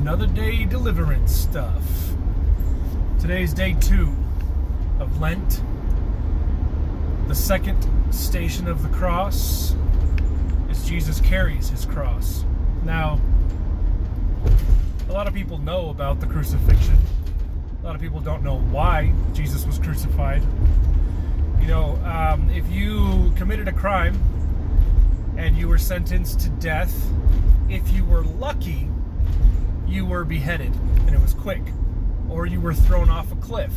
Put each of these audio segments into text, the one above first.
Another day deliverance stuff. Today's day 2 of Lent. The second station of the cross is Jesus carries his cross. Now, a lot of people know about the crucifixion. A lot of people don't know why Jesus was crucified. You know, if you committed a crime and you were sentenced to death, if you were lucky, you were beheaded, and it was quick, or you were thrown off a cliff.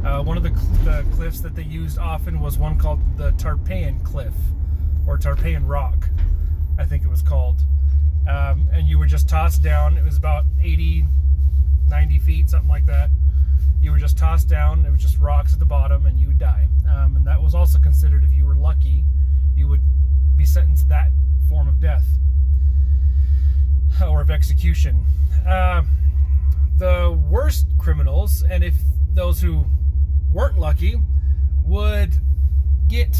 One of the cliffs that they used often was one called the Tarpeian Cliff, or Tarpeian Rock, I think it was called. And you were just tossed down. It was about 80, 90 feet, something like that. You were just tossed down. It was just rocks at the bottom, and you would die. And that was also considered, if you were lucky, you would be sentenced to that form of death, or of execution. The worst criminals, and if those who weren't lucky, would get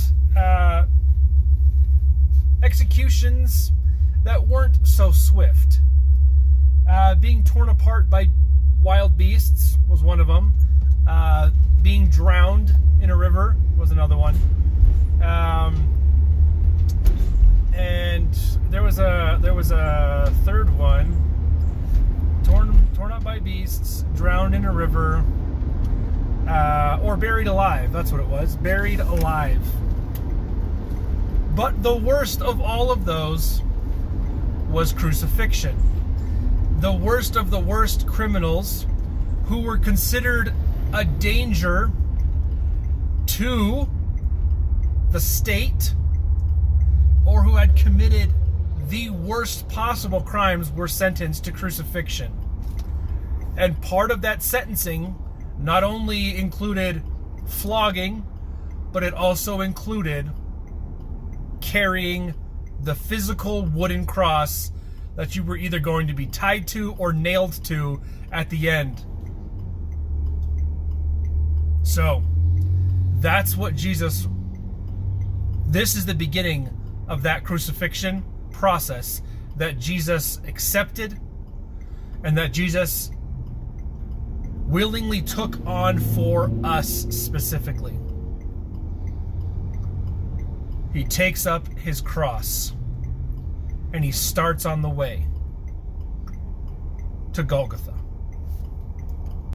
executions that weren't so swift. Being torn apart by wild beasts was one of them. Being drowned in a river was another one. And there was a third one. Torn up by beasts, drowned in a river, or buried alive. That's what it was. Buried alive. But the worst of all of those was crucifixion. The worst of the worst criminals, who were considered a danger to the state, or who had committed the worst possible crimes, were sentenced to crucifixion. And part of that sentencing not only included flogging, but it also included carrying the physical wooden cross that you were either going to be tied to or nailed to at the end. So, that's what this is the beginning of that crucifixion process that Jesus accepted, and that Jesus willingly took on for us specifically. He takes up his cross and he starts on the way to Golgotha.